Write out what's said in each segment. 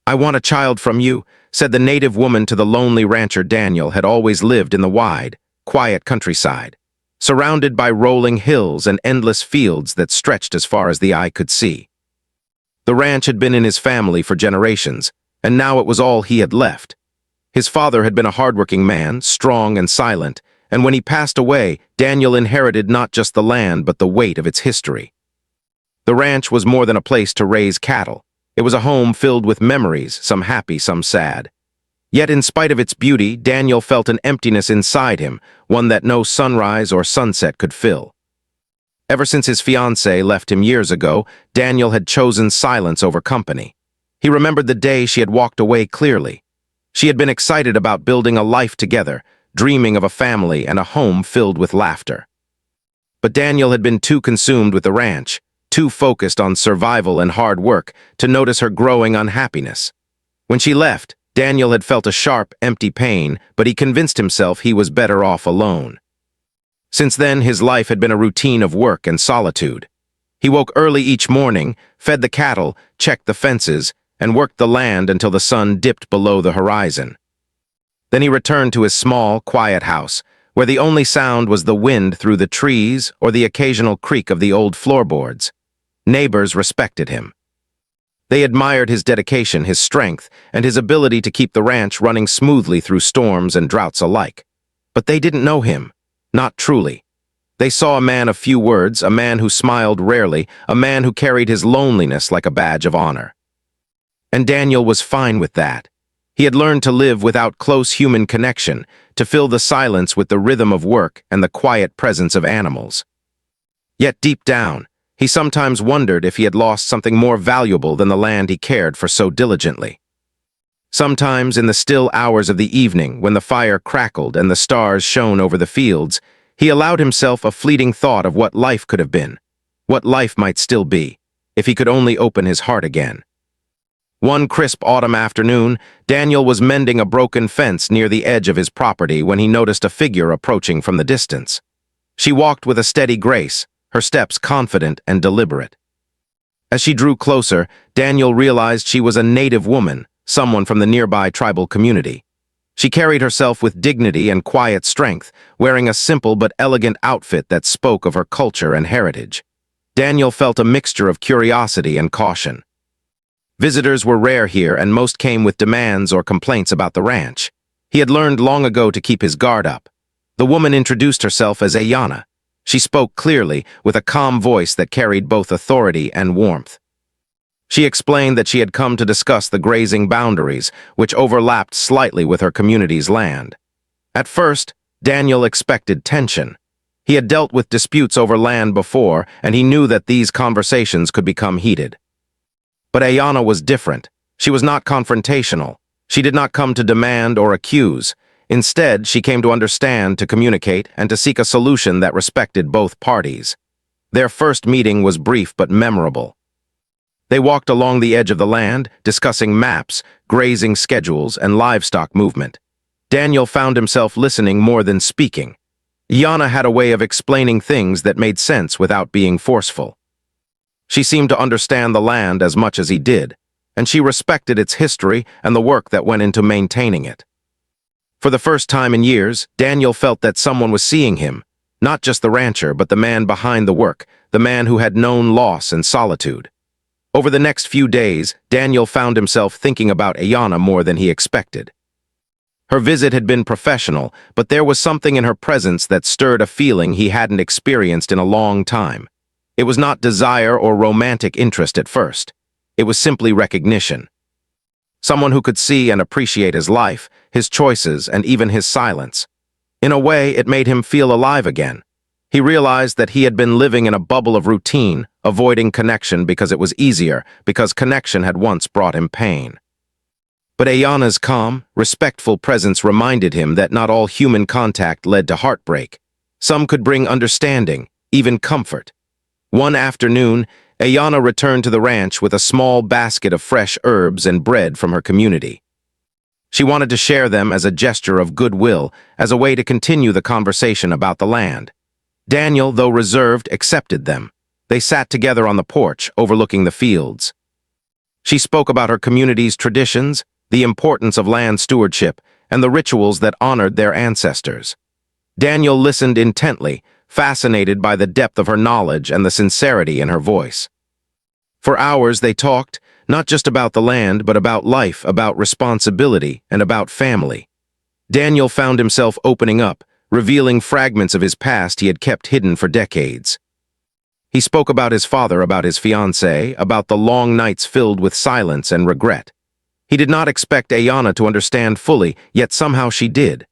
"I want a child from you," said the native woman to the lonely rancher. Daniel had always lived in the wide, quiet countryside, surrounded by rolling hills and endless fields that stretched as far as the eye could see. The ranch had been in his family for generations, and now it was all he had left. His father had been a hardworking man, strong and silent, and when he passed away, Daniel inherited not just the land but the weight of its history. The ranch was more than a place to raise cattle. It was a home filled with memories, some happy, some sad. Yet in spite of its beauty, Daniel felt an emptiness inside him, one that no sunrise or sunset could fill. Ever since his fiancée left him years ago, Daniel had chosen silence over company. He remembered the day she had walked away clearly. She had been excited about building a life together, dreaming of a family and a home filled with laughter. But Daniel had been too consumed with the ranch, too focused on survival and hard work, to notice her growing unhappiness. When she left, Daniel had felt a sharp, empty pain, but he convinced himself he was better off alone. Since then, his life had been a routine of work and solitude. He woke early each morning, fed the cattle, checked the fences, and worked the land until the sun dipped below the horizon. Then he returned to his small, quiet house, where the only sound was the wind through the trees or the occasional creak of the old floorboards. Neighbors respected him. They admired his dedication, his strength, and his ability to keep the ranch running smoothly through storms and droughts alike. But they didn't know him. Not truly. They saw a man of few words, a man who smiled rarely, a man who carried his loneliness like a badge of honor. And Daniel was fine with that. He had learned to live without close human connection, to fill the silence with the rhythm of work and the quiet presence of animals. Yet deep down, he sometimes wondered if he had lost something more valuable than the land he cared for so diligently. Sometimes, in the still hours of the evening, when the fire crackled and the stars shone over the fields, he allowed himself a fleeting thought of what life could have been, what life might still be, if he could only open his heart again. One crisp autumn afternoon, Daniel was mending a broken fence near the edge of his property when he noticed a figure approaching from the distance. She walked with a steady grace, her steps confident and deliberate. As she drew closer, Daniel realized she was a native woman, someone from the nearby tribal community. She carried herself with dignity and quiet strength, wearing a simple but elegant outfit that spoke of her culture and heritage. Daniel felt a mixture of curiosity and caution. Visitors were rare here, and most came with demands or complaints about the ranch. He had learned long ago to keep his guard up. The woman introduced herself as Ayana. She spoke clearly, with a calm voice that carried both authority and warmth. She explained that she had come to discuss the grazing boundaries, which overlapped slightly with her community's land. At first, Daniel expected tension. He had dealt with disputes over land before, and he knew that these conversations could become heated. But Ayana was different. She was not confrontational. She did not come to demand or accuse. Instead, she came to understand, to communicate, and to seek a solution that respected both parties. Their first meeting was brief but memorable. They walked along the edge of the land, discussing maps, grazing schedules, and livestock movement. Daniel found himself listening more than speaking. Ayana had a way of explaining things that made sense without being forceful. She seemed to understand the land as much as he did, and she respected its history and the work that went into maintaining it. For the first time in years, Daniel felt that someone was seeing him, not just the rancher, but the man behind the work, the man who had known loss and solitude. Over the next few days, Daniel found himself thinking about Ayana more than he expected. Her visit had been professional, but there was something in her presence that stirred a feeling he hadn't experienced in a long time. It was not desire or romantic interest at first. It was simply recognition. Someone who could see and appreciate his life, his choices, and even his silence. In a way, it made him feel alive again. He realized that he had been living in a bubble of routine, avoiding connection because it was easier, because connection had once brought him pain. But Ayana's calm, respectful presence reminded him that not all human contact led to heartbreak. Some could bring understanding, even comfort. One afternoon, Ayana returned to the ranch with a small basket of fresh herbs and bread from her community. She wanted to share them as a gesture of goodwill, as a way to continue the conversation about the land. Daniel, though reserved, accepted them. They sat together on the porch, overlooking the fields. She spoke about her community's traditions, the importance of land stewardship, and the rituals that honored their ancestors. Daniel listened intently, fascinated by the depth of her knowledge and the sincerity in her voice. For hours they talked, not just about the land, but about life, about responsibility, and about family. Daniel found himself opening up, revealing fragments of his past he had kept hidden for decades. He spoke about his father, about his fiancée, about the long nights filled with silence and regret. He did not expect Ayanna to understand fully, yet somehow she did.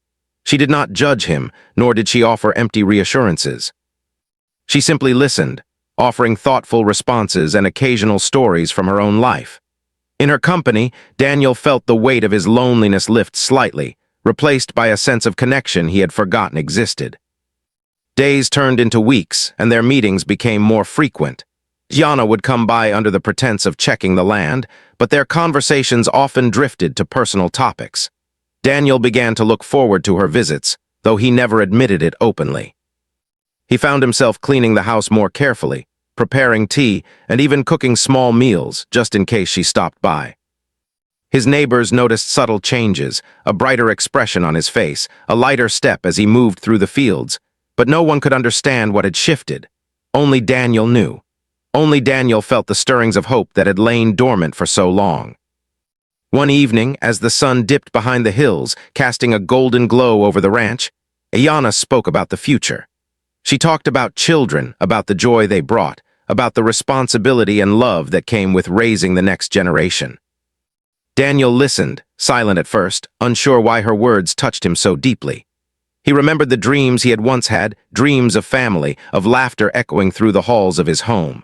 She did not judge him, nor did she offer empty reassurances. She simply listened, offering thoughtful responses and occasional stories from her own life. In her company, Daniel felt the weight of his loneliness lift slightly, replaced by a sense of connection he had forgotten existed. Days turned into weeks, and their meetings became more frequent. Ayanna would come by under the pretense of checking the land, but their conversations often drifted to personal topics. Daniel began to look forward to her visits, though he never admitted it openly. He found himself cleaning the house more carefully, preparing tea, and even cooking small meals just in case she stopped by. His neighbors noticed subtle changes, a brighter expression on his face, a lighter step as he moved through the fields, but no one could understand what had shifted. Only Daniel knew. Only Daniel felt the stirrings of hope that had lain dormant for so long. One evening, as the sun dipped behind the hills, casting a golden glow over the ranch, Ayanna spoke about the future. She talked about children, about the joy they brought, about the responsibility and love that came with raising the next generation. Daniel listened, silent at first, unsure why her words touched him so deeply. He remembered the dreams he had once had, dreams of family, of laughter echoing through the halls of his home.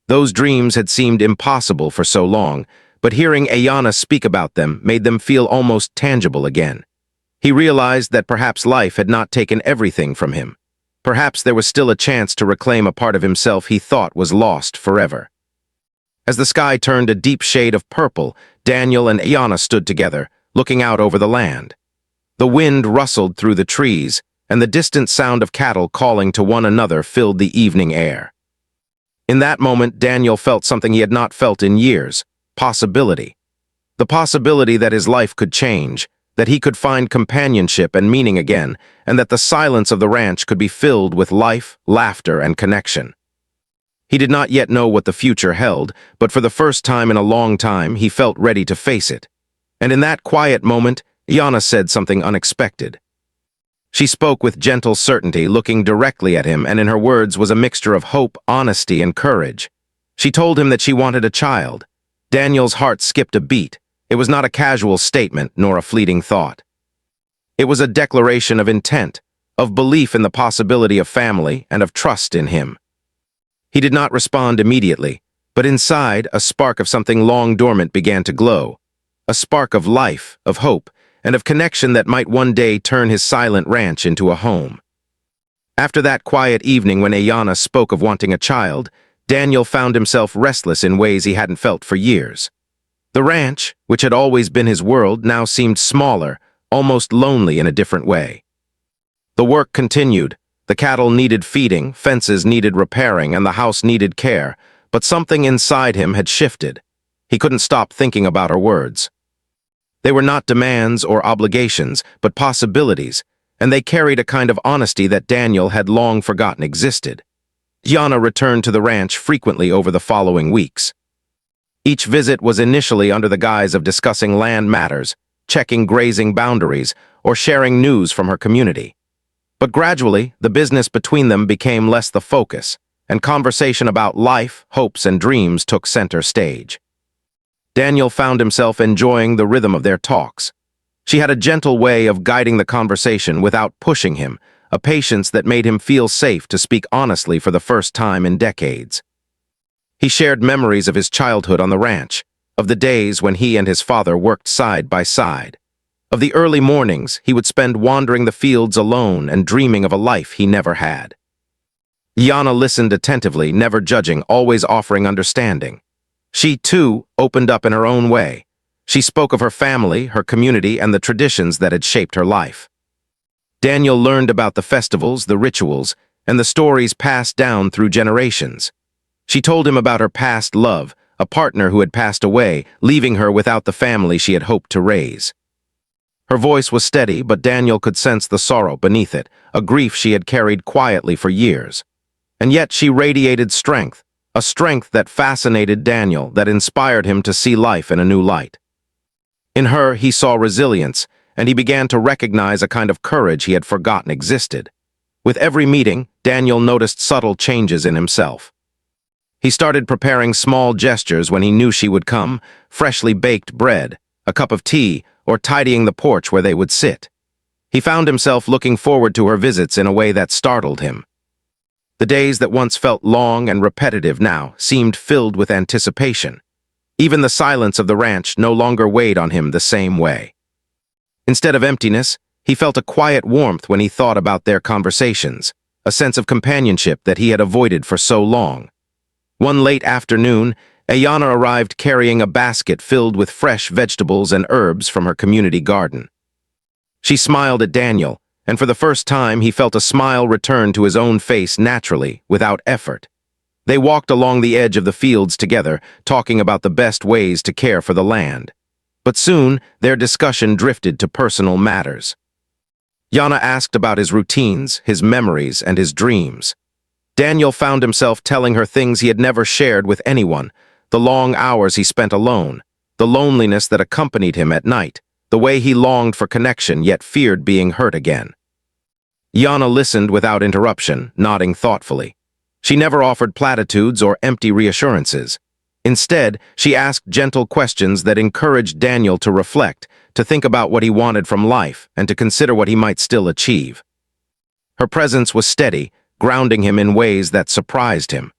Those dreams had seemed impossible for so long, but hearing Ayanna speak about them made them feel almost tangible again. He realized that perhaps life had not taken everything from him. Perhaps there was still a chance to reclaim a part of himself he thought was lost forever. As the sky turned a deep shade of purple, Daniel and Ayanna stood together, looking out over the land. The wind rustled through the trees, and the distant sound of cattle calling to one another filled the evening air. In that moment, Daniel felt something he had not felt in years: possibility. The possibility that his life could change, that he could find companionship and meaning again, and that the silence of the ranch could be filled with life, laughter, and connection. He did not yet know what the future held, but for the first time in a long time, he felt ready to face it. And in that quiet moment, Ayanna said something unexpected. She spoke with gentle certainty, looking directly at him, and in her words was a mixture of hope, honesty, and courage. She told him that she wanted a child. Daniel's heart skipped a beat. It was not a casual statement, nor a fleeting thought. It was a declaration of intent, of belief in the possibility of family, and of trust in him. He did not respond immediately, but inside, a spark of something long dormant began to glow. A spark of life, of hope, and of connection that might one day turn his silent ranch into a home. After that quiet evening when Ayanna spoke of wanting a child, Daniel found himself restless in ways he hadn't felt for years. The ranch, which had always been his world, now seemed smaller, almost lonely in a different way. The work continued. The cattle needed feeding, fences needed repairing, and the house needed care, but something inside him had shifted. He couldn't stop thinking about her words. They were not demands or obligations, but possibilities, and they carried a kind of honesty that Daniel had long forgotten existed. Ayanna returned to the ranch frequently over the following weeks. Each visit was initially under the guise of discussing land matters, checking grazing boundaries, or sharing news from her community. But gradually, the business between them became less the focus, and conversation about life, hopes, and dreams took center stage. Daniel found himself enjoying the rhythm of their talks. She had a gentle way of guiding the conversation without pushing him, a patience that made him feel safe to speak honestly for the first time in decades. He shared memories of his childhood on the ranch, of the days when he and his father worked side by side, of the early mornings he would spend wandering the fields alone and dreaming of a life he never had. Ayanna listened attentively, never judging, always offering understanding. She, too, opened up in her own way. She spoke of her family, her community, and the traditions that had shaped her life. Daniel learned about the festivals, the rituals, and the stories passed down through generations. She told him about her past love, a partner who had passed away, leaving her without the family she had hoped to raise. Her voice was steady, but Daniel could sense the sorrow beneath it, a grief she had carried quietly for years. And yet she radiated strength, a strength that fascinated Daniel, that inspired him to see life in a new light. In her, he saw resilience, and he began to recognize a kind of courage he had forgotten existed. With every meeting, Daniel noticed subtle changes in himself. He started preparing small gestures when he knew she would come, freshly baked bread, a cup of tea, or tidying the porch where they would sit. He found himself looking forward to her visits in a way that startled him. The days that once felt long and repetitive now seemed filled with anticipation. Even the silence of the ranch no longer weighed on him the same way. Instead of emptiness, he felt a quiet warmth when he thought about their conversations, a sense of companionship that he had avoided for so long. One late afternoon, Ayana arrived carrying a basket filled with fresh vegetables and herbs from her community garden. She smiled at Daniel, and for the first time he felt a smile return to his own face naturally, without effort. They walked along the edge of the fields together, talking about the best ways to care for the land. But soon, their discussion drifted to personal matters. Yana asked about his routines, his memories, and his dreams. Daniel found himself telling her things he had never shared with anyone, the long hours he spent alone, the loneliness that accompanied him at night, the way he longed for connection yet feared being hurt again. Yana listened without interruption, nodding thoughtfully. She never offered platitudes or empty reassurances. Instead, she asked gentle questions that encouraged Daniel to reflect, to think about what he wanted from life, and to consider what he might still achieve. Her presence was steady, grounding him in ways that surprised him.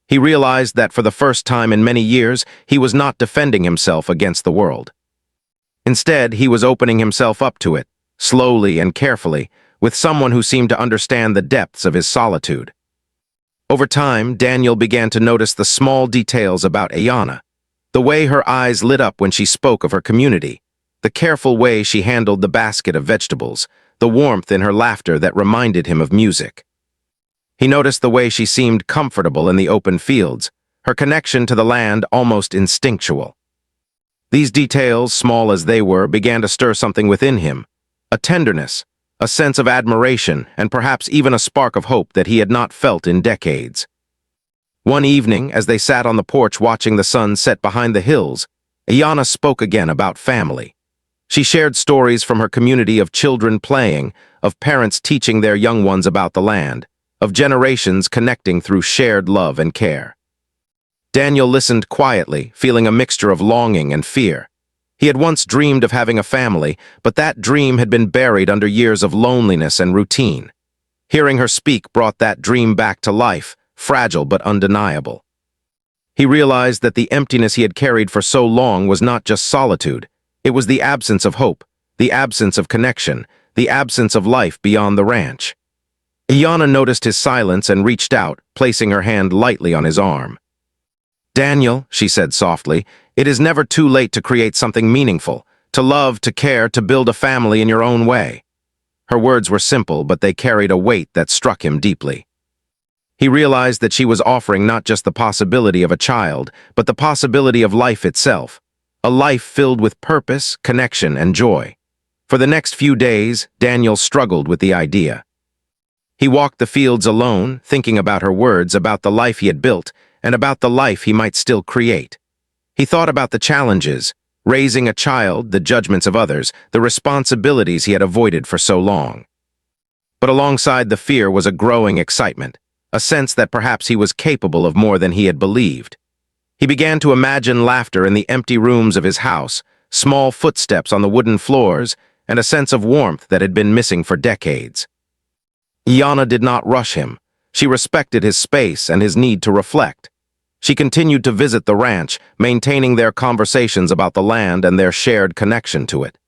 He realized that for the first time in many years, he was not defending himself against the world. Instead, he was opening himself up to it, slowly and carefully, with someone who seemed to understand the depths of his solitude. Over time, Daniel began to notice the small details about Ayana, the way her eyes lit up when she spoke of her community, the careful way she handled the basket of vegetables, the warmth in her laughter that reminded him of music. He noticed the way she seemed comfortable in the open fields, her connection to the land almost instinctual. These details, small as they were, began to stir something within him, a tenderness, a sense of admiration, and perhaps even a spark of hope that he had not felt in decades. One evening, as they sat on the porch watching the sun set behind the hills, Ayana spoke again about family. She shared stories from her community of children playing, of parents teaching their young ones about the land, of generations connecting through shared love and care. Daniel listened quietly, feeling a mixture of longing and fear. He had once dreamed of having a family, but that dream had been buried under years of loneliness and routine. Hearing her speak brought that dream back to life, fragile but undeniable. He realized that the emptiness he had carried for so long was not just solitude. It was the absence of hope, the absence of connection, the absence of life beyond the ranch. Ayana noticed his silence and reached out, placing her hand lightly on his arm. "Daniel," she said softly, "it is never too late to create something meaningful, to love, to care, to build a family in your own way." Her words were simple, but they carried a weight that struck him deeply. He realized that she was offering not just the possibility of a child, but the possibility of life itself, a life filled with purpose, connection, and joy. For the next few days, Daniel struggled with the idea. He walked the fields alone, thinking about her words, about the life he had built, and about the life he might still create. He thought about the challenges, raising a child, the judgments of others, the responsibilities he had avoided for so long. But alongside the fear was a growing excitement, a sense that perhaps he was capable of more than he had believed. He began to imagine laughter in the empty rooms of his house, small footsteps on the wooden floors, and a sense of warmth that had been missing for decades. Ayana did not rush him. She respected his space and his need to reflect. She continued to visit the ranch, maintaining their conversations about the land and their shared connection to it.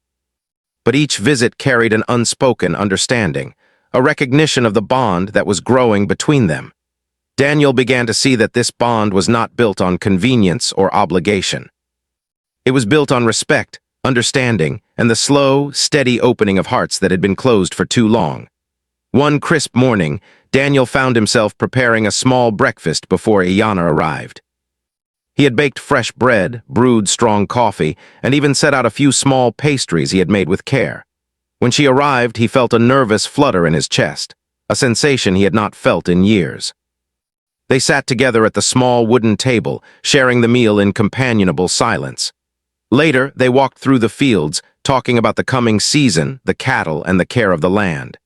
But each visit carried an unspoken understanding, a recognition of the bond that was growing between them. Daniel began to see that this bond was not built on convenience or obligation. It was built on respect, understanding, and the slow, steady opening of hearts that had been closed for too long. One crisp morning, Daniel found himself preparing a small breakfast before Ayana arrived. He had baked fresh bread, brewed strong coffee, and even set out a few small pastries he had made with care. When she arrived, he felt a nervous flutter in his chest, a sensation he had not felt in years. They sat together at the small wooden table, sharing the meal in companionable silence. Later, they walked through the fields, talking about the coming season, the cattle, and the care of the land.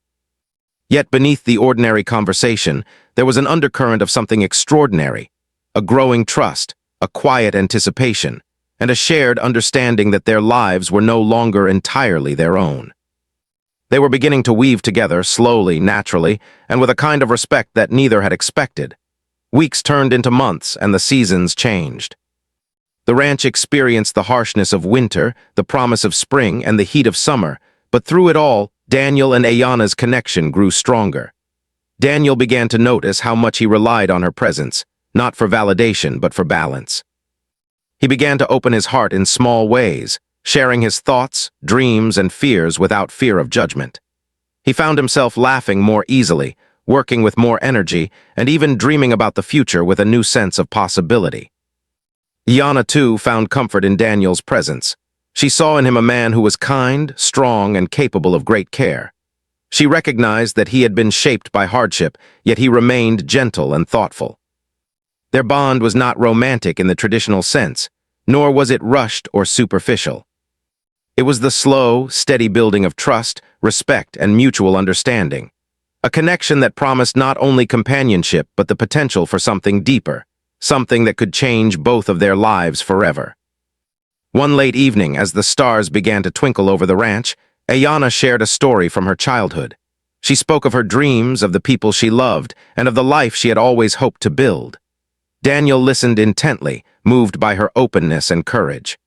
Yet beneath the ordinary conversation, there was an undercurrent of something extraordinary, a growing trust, a quiet anticipation, and a shared understanding that their lives were no longer entirely their own. They were beginning to weave together, slowly, naturally, and with a kind of respect that neither had expected. Weeks turned into months, and the seasons changed. The ranch experienced the harshness of winter, the promise of spring, and the heat of summer, but through it all, Daniel and Ayana's connection grew stronger. Daniel began to notice how much he relied on her presence, not for validation, but for balance. He began to open his heart in small ways, sharing his thoughts, dreams, and fears without fear of judgment. He found himself laughing more easily, working with more energy, and even dreaming about the future with a new sense of possibility. Ayana, too, found comfort in Daniel's presence. She saw in him a man who was kind, strong, and capable of great care. She recognized that he had been shaped by hardship, yet he remained gentle and thoughtful. Their bond was not romantic in the traditional sense, nor was it rushed or superficial. It was the slow, steady building of trust, respect, and mutual understanding. A connection that promised not only companionship but the potential for something deeper, something that could change both of their lives forever. One late evening, as the stars began to twinkle over the ranch, Ayana shared a story from her childhood. She spoke of her dreams, of the people she loved, and of the life she had always hoped to build. Daniel listened intently, moved by her openness and courage.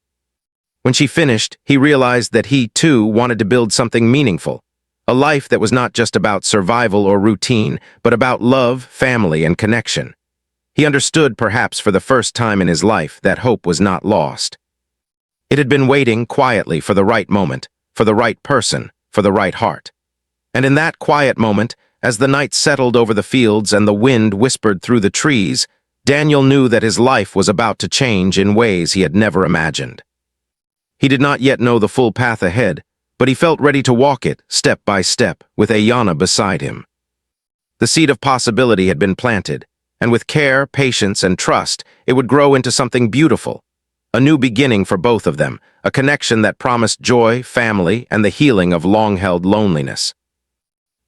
When she finished, he realized that he, too, wanted to build something meaningful, a life that was not just about survival or routine, but about love, family, and connection. He understood, perhaps for the first time in his life, that hope was not lost. It had been waiting quietly for the right moment, for the right person, for the right heart. And in that quiet moment, as the night settled over the fields and the wind whispered through the trees, Daniel knew that his life was about to change in ways he had never imagined. He did not yet know the full path ahead, but he felt ready to walk it, step by step, with Ayana beside him. The seed of possibility had been planted, and with care, patience, and trust, it would grow into something beautiful. A new beginning for both of them, a connection that promised joy, family, and the healing of long-held loneliness.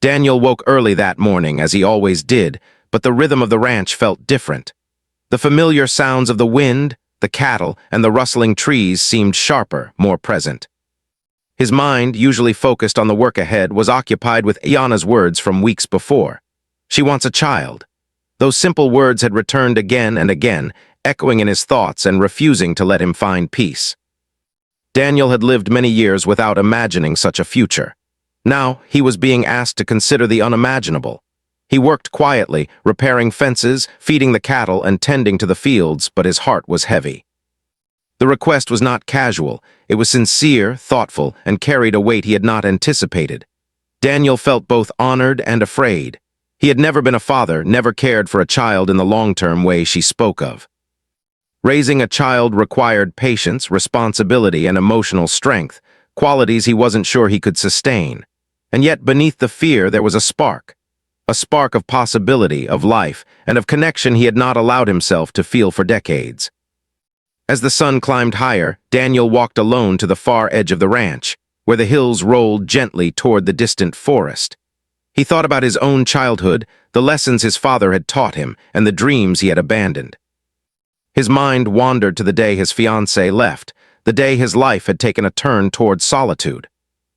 Daniel woke early that morning, as he always did, but the rhythm of the ranch felt different. The familiar sounds of the wind, the cattle, and the rustling trees seemed sharper, more present. His mind, usually focused on the work ahead, was occupied with Ayana's words from weeks before. She wants a child. Those simple words had returned again and again, echoing in his thoughts and refusing to let him find peace. Daniel had lived many years without imagining such a future. Now he was being asked to consider the unimaginable. He worked quietly, repairing fences, feeding the cattle, and tending to the fields, but his heart was heavy. The request was not casual. It was sincere, thoughtful, and carried a weight he had not anticipated. Daniel felt both honored and afraid. He had never been a father, never cared for a child in the long-term way she spoke of. Raising a child required patience, responsibility, and emotional strength, qualities he wasn't sure he could sustain. And yet beneath the fear there was a spark of possibility, of life, and of connection he had not allowed himself to feel for decades. As the sun climbed higher, Daniel walked alone to the far edge of the ranch, where the hills rolled gently toward the distant forest. He thought about his own childhood, the lessons his father had taught him, and the dreams he had abandoned. His mind wandered to the day his fiancée left, the day his life had taken a turn toward solitude.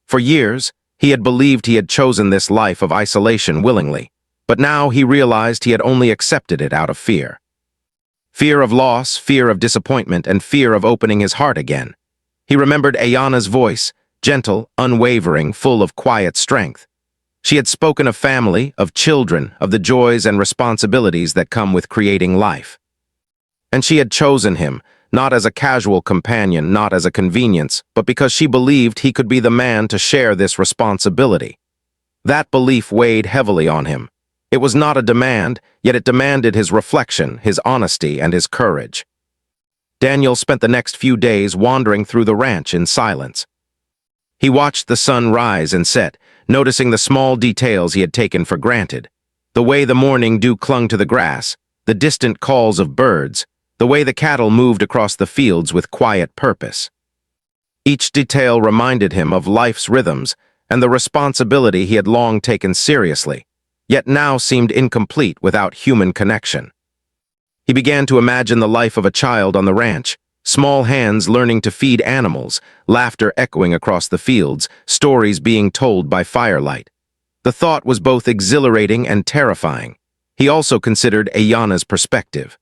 For years, he had believed he had chosen this life of isolation willingly, but now he realized he had only accepted it out of fear. Fear of loss, fear of disappointment, and fear of opening his heart again. He remembered Ayana's voice, gentle, unwavering, full of quiet strength. She had spoken of family, of children, of the joys and responsibilities that come with creating life. And she had chosen him, not as a casual companion, not as a convenience, but because she believed he could be the man to share this responsibility. That belief weighed heavily on him. It was not a demand, yet it demanded his reflection, his honesty, and his courage. Daniel spent the next few days wandering through the ranch in silence. He watched the sun rise and set, noticing the small details he had taken for granted. The way the morning dew clung to the grass, the distant calls of birds, the way the cattle moved across the fields with quiet purpose. Each detail reminded him of life's rhythms and the responsibility he had long taken seriously, yet now seemed incomplete without human connection. He began to imagine the life of a child on the ranch, small hands learning to feed animals, laughter echoing across the fields, stories being told by firelight. The thought was both exhilarating and terrifying. He also considered Ayanna's perspective.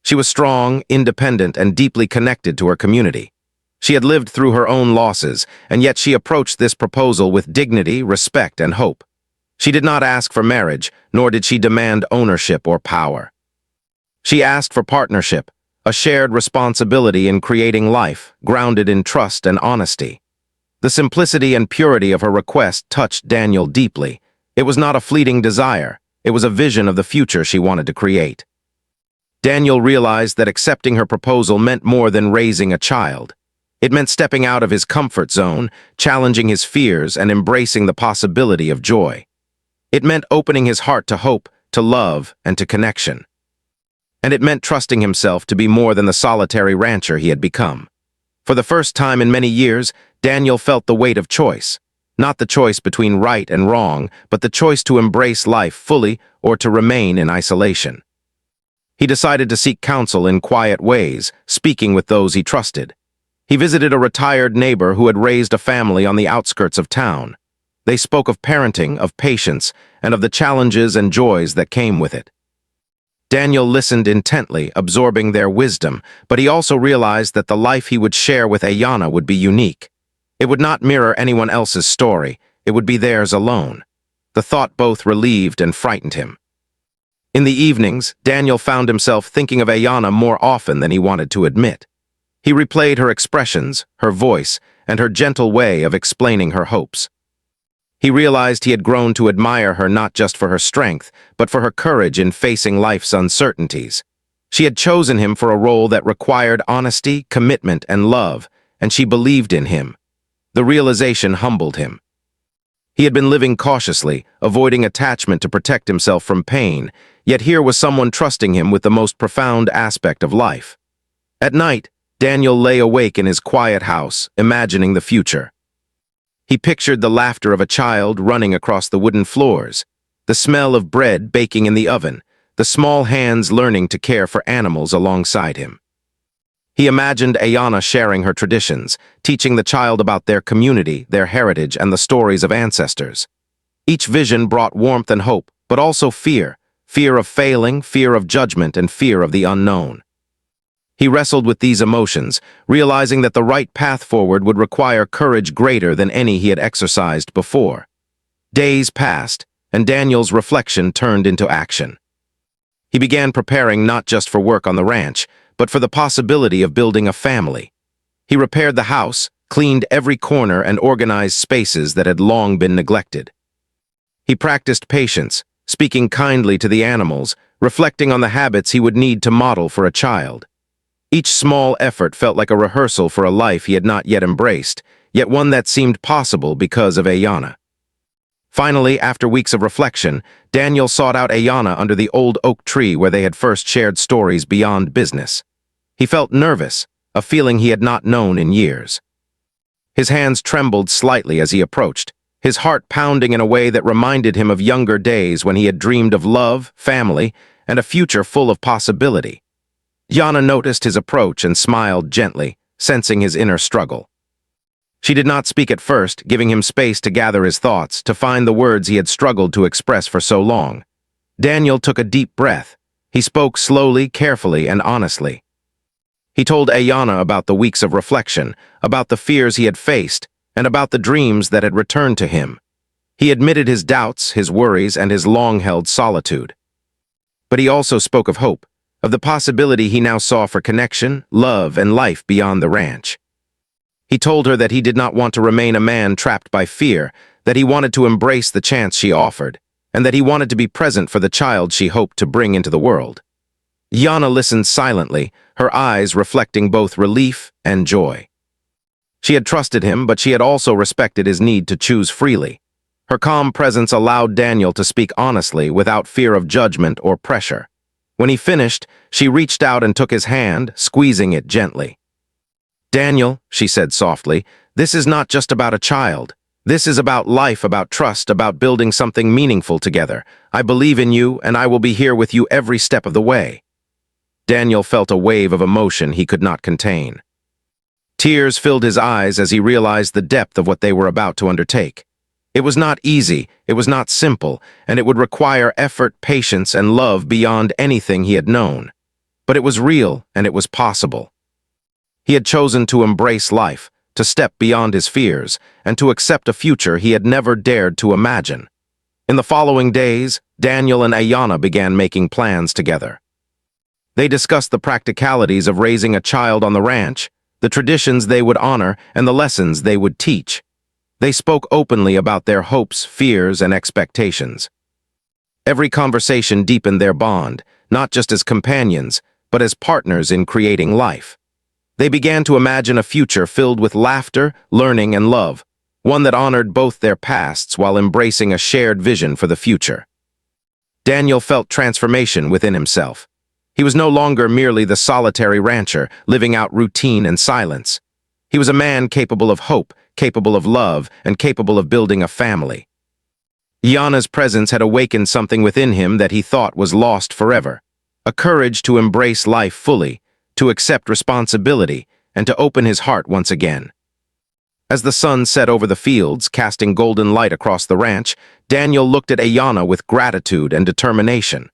She was strong, independent, and deeply connected to her community. She had lived through her own losses, and yet she approached this proposal with dignity, respect, and hope. She did not ask for marriage, nor did she demand ownership or power. She asked for partnership, a shared responsibility in creating life, grounded in trust and honesty. The simplicity and purity of her request touched Daniel deeply. It was not a fleeting desire, it was a vision of the future she wanted to create. Daniel realized that accepting her proposal meant more than raising a child. It meant stepping out of his comfort zone, challenging his fears, and embracing the possibility of joy. It meant opening his heart to hope, to love, and to connection. And it meant trusting himself to be more than the solitary rancher he had become. For the first time in many years, Daniel felt the weight of choice. Not the choice between right and wrong, but the choice to embrace life fully or to remain in isolation. He decided to seek counsel in quiet ways, speaking with those he trusted. He visited a retired neighbor who had raised a family on the outskirts of town. They spoke of parenting, of patience, and of the challenges and joys that came with it. Daniel listened intently, absorbing their wisdom, but he also realized that the life he would share with Ayanna would be unique. It would not mirror anyone else's story, it would be theirs alone. The thought both relieved and frightened him. In the evenings, Daniel found himself thinking of Ayanna more often than he wanted to admit. He replayed her expressions, her voice, and her gentle way of explaining her hopes. He realized he had grown to admire her not just for her strength, but for her courage in facing life's uncertainties. She had chosen him for a role that required honesty, commitment, and love, and she believed in him. The realization humbled him. He had been living cautiously, avoiding attachment to protect himself from pain, yet here was someone trusting him with the most profound aspect of life. At night, Daniel lay awake in his quiet house, imagining the future. He pictured the laughter of a child running across the wooden floors, the smell of bread baking in the oven, the small hands learning to care for animals alongside him. He imagined Ayanna sharing her traditions, teaching the child about their community, their heritage, and the stories of ancestors. Each vision brought warmth and hope, but also fear of failing, fear of judgment, and fear of the unknown. He wrestled with these emotions, realizing that the right path forward would require courage greater than any he had exercised before. Days passed, and Daniel's reflection turned into action. He began preparing not just for work on the ranch, but for the possibility of building a family. He repaired the house, cleaned every corner, and organized spaces that had long been neglected. He practiced patience, speaking kindly to the animals, reflecting on the habits he would need to model for a child. Each small effort felt like a rehearsal for a life he had not yet embraced, yet one that seemed possible because of Ayanna. Finally, after weeks of reflection, Daniel sought out Ayanna under the old oak tree where they had first shared stories beyond business. He felt nervous, a feeling he had not known in years. His hands trembled slightly as he approached, his heart pounding in a way that reminded him of younger days when he had dreamed of love, family, and a future full of possibility. Ayanna noticed his approach and smiled gently, sensing his inner struggle. She did not speak at first, giving him space to gather his thoughts, to find the words he had struggled to express for so long. Daniel took a deep breath. He spoke slowly, carefully, and honestly. He told Ayanna about the weeks of reflection, about the fears he had faced, and about the dreams that had returned to him. He admitted his doubts, his worries, and his long-held solitude. But he also spoke of hope, of the possibility he now saw for connection, love, and life beyond the ranch. He told her that he did not want to remain a man trapped by fear, that he wanted to embrace the chance she offered, and that he wanted to be present for the child she hoped to bring into the world. Yana listened silently, her eyes reflecting both relief and joy. She had trusted him, but she had also respected his need to choose freely. Her calm presence allowed Daniel to speak honestly without fear of judgment or pressure. When he finished, she reached out and took his hand, squeezing it gently. "Daniel," she said softly, "this is not just about a child. This is about life, about trust, about building something meaningful together. I believe in you, and I will be here with you every step of the way." Daniel felt a wave of emotion he could not contain. Tears filled his eyes as he realized the depth of what they were about to undertake. It was not easy, it was not simple, and it would require effort, patience, and love beyond anything he had known. But it was real, and it was possible. He had chosen to embrace life, to step beyond his fears, and to accept a future he had never dared to imagine. In the following days, Daniel and Ayana began making plans together. They discussed the practicalities of raising a child on the ranch, the traditions they would honor, and the lessons they would teach. They spoke openly about their hopes, fears, and expectations. Every conversation deepened their bond, not just as companions, but as partners in creating life. They began to imagine a future filled with laughter, learning, and love, one that honored both their pasts while embracing a shared vision for the future. Daniel felt transformation within himself. He was no longer merely the solitary rancher, living out routine and silence. He was a man capable of hope, capable of love, and capable of building a family. Yana's presence had awakened something within him that he thought was lost forever, a courage to embrace life fully, to accept responsibility, and to open his heart once again. As the sun set over the fields, casting golden light across the ranch, Daniel looked at Ayana with gratitude and determination.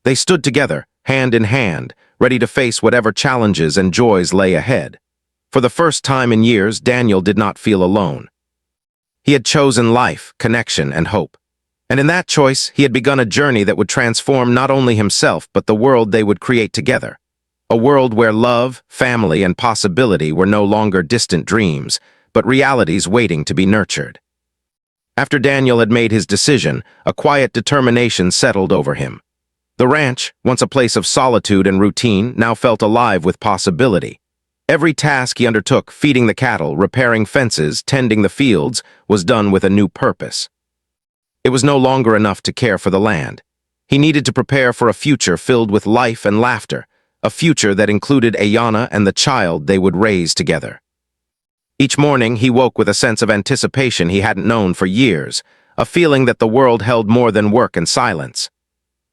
They stood together, hand in hand, ready to face whatever challenges and joys lay ahead. For the first time in years, Daniel did not feel alone. He had chosen life, connection, and hope. And in that choice, he had begun a journey that would transform not only himself, but the world they would create together. A world where love, family, and possibility were no longer distant dreams, but realities waiting to be nurtured. After Daniel had made his decision, a quiet determination settled over him. The ranch, once a place of solitude and routine, now felt alive with possibility. Every task he undertook, feeding the cattle, repairing fences, tending the fields, was done with a new purpose. It was no longer enough to care for the land. He needed to prepare for a future filled with life and laughter, a future that included Ayana and the child they would raise together. Each morning, he woke with a sense of anticipation he hadn't known for years, a feeling that the world held more than work and silence.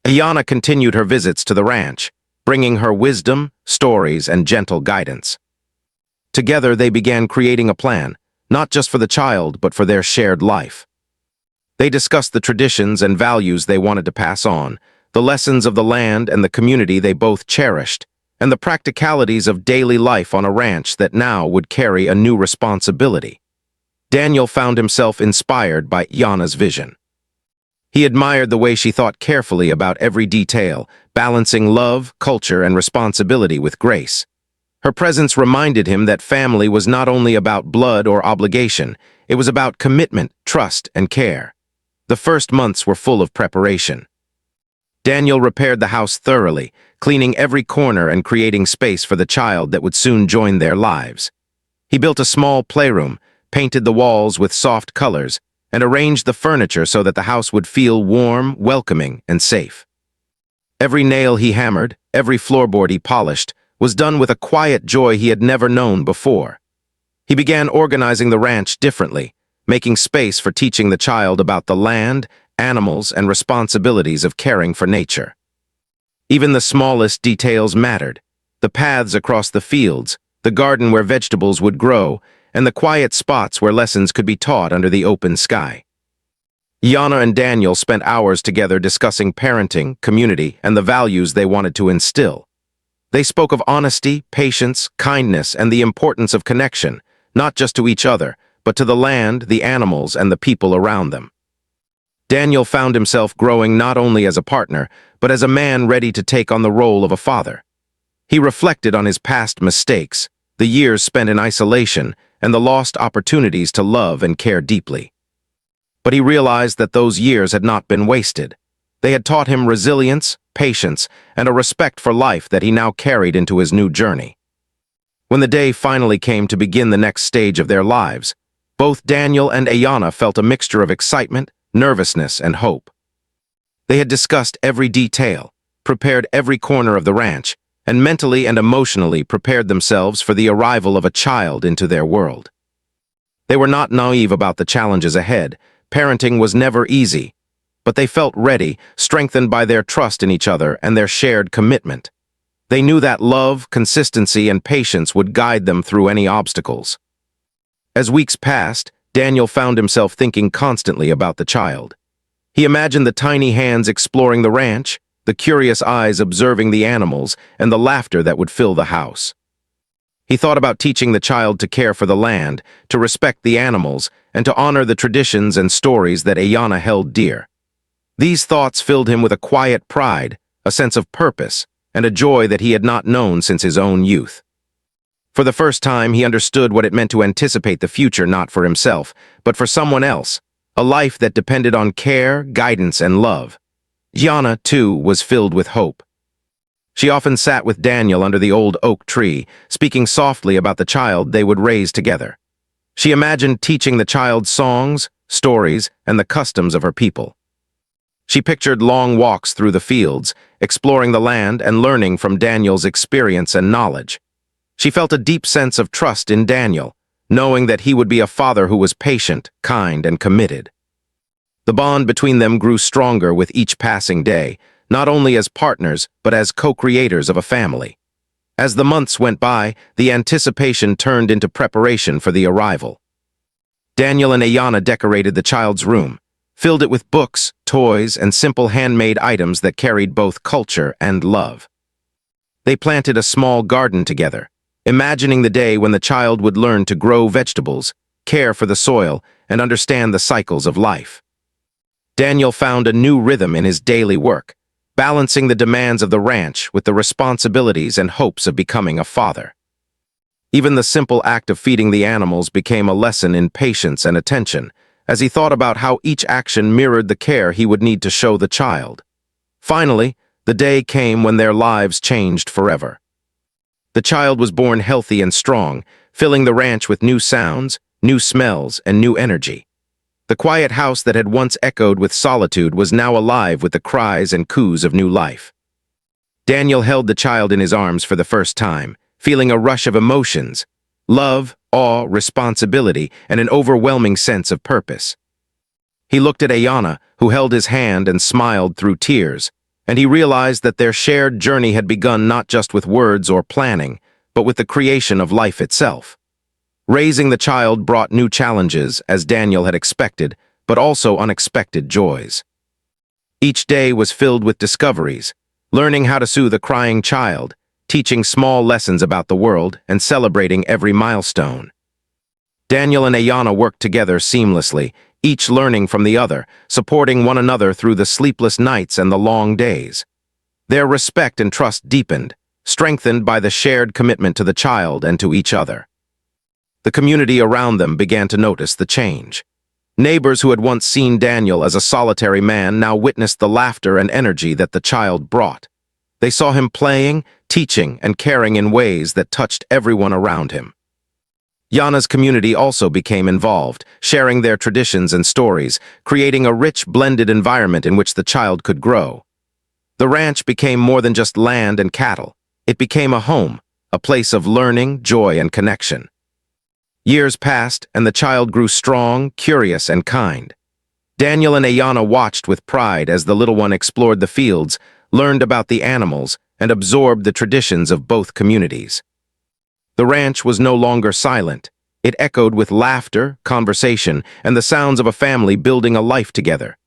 Ayana continued her visits to the ranch, bringing her wisdom, stories, and gentle guidance. Together, they began creating a plan, not just for the child, but for their shared life. They discussed the traditions and values they wanted to pass on, the lessons of the land and the community they both cherished, and the practicalities of daily life on a ranch that now would carry a new responsibility. Daniel found himself inspired by Yana's vision. He admired the way she thought carefully about every detail, balancing love, culture, and responsibility with grace. Her presence reminded him that family was not only about blood or obligation, it was about commitment, trust, and care. The first months were full of preparation. Daniel repaired the house thoroughly, cleaning every corner and creating space for the child that would soon join their lives. He built a small playroom, painted the walls with soft colors, and arranged the furniture so that the house would feel warm, welcoming, and safe. Every nail he hammered, every floorboard he polished, was done with a quiet joy he had never known before. He began organizing the ranch differently, making space for teaching the child about the land, animals, and responsibilities of caring for nature. Even the smallest details mattered: the paths across the fields, the garden where vegetables would grow, and the quiet spots where lessons could be taught under the open sky. Yana and Daniel spent hours together discussing parenting, community, and the values they wanted to instill. They spoke of honesty, patience, kindness, and the importance of connection, not just to each other, but to the land, the animals, and the people around them. Daniel found himself growing not only as a partner, but as a man ready to take on the role of a father. He reflected on his past mistakes, the years spent in isolation, and the lost opportunities to love and care deeply. But he realized that those years had not been wasted. They had taught him resilience, patience, and a respect for life that he now carried into his new journey. When the day finally came to begin the next stage of their lives, both Daniel and Ayanna felt a mixture of excitement, nervousness, and hope. They had discussed every detail, prepared every corner of the ranch, and mentally and emotionally prepared themselves for the arrival of a child into their world. They were not naive about the challenges ahead. Parenting was never easy, but they felt ready, strengthened by their trust in each other and their shared commitment. They knew that love, consistency, and patience would guide them through any obstacles. As weeks passed, Daniel found himself thinking constantly about the child. He imagined the tiny hands exploring the ranch, the curious eyes observing the animals, and the laughter that would fill the house. He thought about teaching the child to care for the land, to respect the animals, and to honor the traditions and stories that Ayanna held dear. These thoughts filled him with a quiet pride, a sense of purpose, and a joy that he had not known since his own youth. For the first time, he understood what it meant to anticipate the future not for himself, but for someone else, a life that depended on care, guidance, and love. Ayanna, too, was filled with hope. She often sat with Daniel under the old oak tree, speaking softly about the child they would raise together. She imagined teaching the child songs, stories, and the customs of her people. She pictured long walks through the fields, exploring the land and learning from Daniel's experience and knowledge. She felt a deep sense of trust in Daniel, knowing that he would be a father who was patient, kind, and committed. The bond between them grew stronger with each passing day, not only as partners, but as co-creators of a family. As the months went by, the anticipation turned into preparation for the arrival. Daniel and Ayanna decorated the child's room, filled it with books, toys, and simple handmade items that carried both culture and love. They planted a small garden together, imagining the day when the child would learn to grow vegetables, care for the soil, and understand the cycles of life. Daniel found a new rhythm in his daily work, balancing the demands of the ranch with the responsibilities and hopes of becoming a father. Even the simple act of feeding the animals became a lesson in patience and attention, as he thought about how each action mirrored the care he would need to show the child. Finally, the day came when their lives changed forever. The child was born healthy and strong, filling the ranch with new sounds, new smells, and new energy. The quiet house that had once echoed with solitude was now alive with the cries and coos of new life. Daniel held the child in his arms for the first time, feeling a rush of emotions: love, awe, responsibility, and an overwhelming sense of purpose. He looked at Ayanna, who held his hand and smiled through tears, and he realized that their shared journey had begun not just with words or planning, but with the creation of life itself. Raising the child brought new challenges, as Daniel had expected, but also unexpected joys. Each day was filled with discoveries, learning how to soothe a crying child, teaching small lessons about the world, and celebrating every milestone. Daniel and Ayanna worked together seamlessly, each learning from the other, supporting one another through the sleepless nights and the long days. Their respect and trust deepened, strengthened by the shared commitment to the child and to each other. The community around them began to notice the change. Neighbors who had once seen Daniel as a solitary man now witnessed the laughter and energy that the child brought. They saw him playing, teaching, and caring in ways that touched everyone around him. Ayanna's community also became involved, sharing their traditions and stories, creating a rich, blended environment in which the child could grow. The ranch became more than just land and cattle. It became a home, a place of learning, joy, and connection. Years passed, and the child grew strong, curious, and kind. Daniel and Ayanna watched with pride as the little one explored the fields, learned about the animals, and absorbed the traditions of both communities. The ranch was no longer silent. It echoed with laughter, conversation, and the sounds of a family building a life together.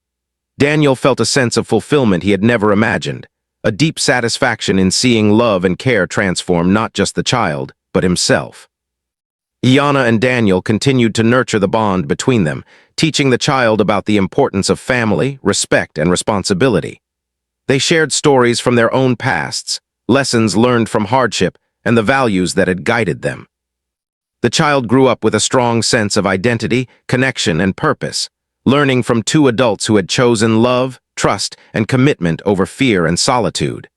Daniel felt a sense of fulfillment he had never imagined, a deep satisfaction in seeing love and care transform not just the child, but himself. Ayanna and Daniel continued to nurture the bond between them, teaching the child about the importance of family, respect, and responsibility. They shared stories from their own pasts, lessons learned from hardship, and the values that had guided them. The child grew up with a strong sense of identity, connection, and purpose, learning from two adults who had chosen love, trust, and commitment over fear and solitude.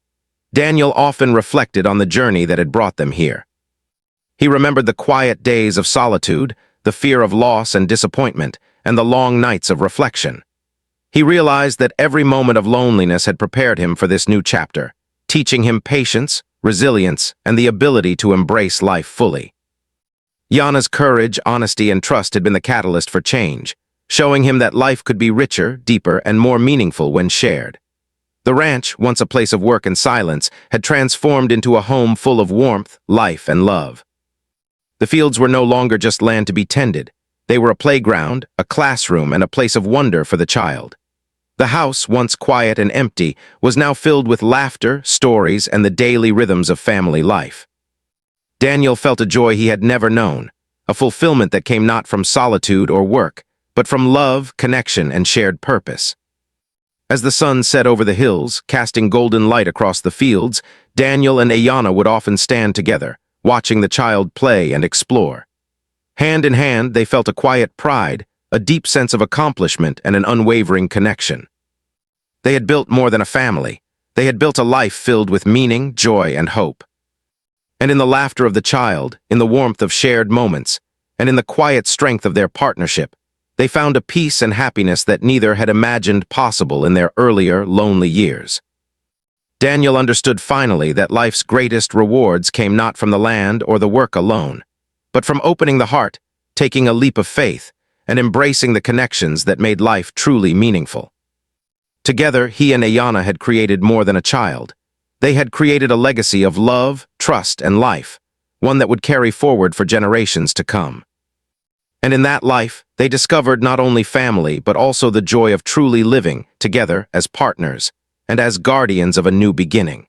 Daniel often reflected on the journey that had brought them here. He remembered the quiet days of solitude, the fear of loss and disappointment, and the long nights of reflection. He realized that every moment of loneliness had prepared him for this new chapter, teaching him patience, resilience, and the ability to embrace life fully. Yana's courage, honesty, and trust had been the catalyst for change, showing him that life could be richer, deeper, and more meaningful when shared. The ranch, once a place of work and silence, had transformed into a home full of warmth, life, and love. The fields were no longer just land to be tended. They were a playground, a classroom, and a place of wonder for the child. The house, once quiet and empty, was now filled with laughter, stories, and the daily rhythms of family life. Daniel felt a joy he had never known, a fulfillment that came not from solitude or work, but from love, connection, and shared purpose. As the sun set over the hills, casting golden light across the fields, Daniel and Ayana would often stand together, watching the child play and explore. Hand in hand, they felt a quiet pride, a deep sense of accomplishment, and an unwavering connection. They had built more than a family. They had built a life filled with meaning, joy, and hope. And in the laughter of the child, in the warmth of shared moments, and in the quiet strength of their partnership, they found a peace and happiness that neither had imagined possible in their earlier, lonely years. Daniel understood finally that life's greatest rewards came not from the land or the work alone, but from opening the heart, taking a leap of faith, and embracing the connections that made life truly meaningful. Together, he and Ayana had created more than a child. They had created a legacy of love, trust, and life, one that would carry forward for generations to come. And in that life, they discovered not only family, but also the joy of truly living together as partners and as guardians of a new beginning.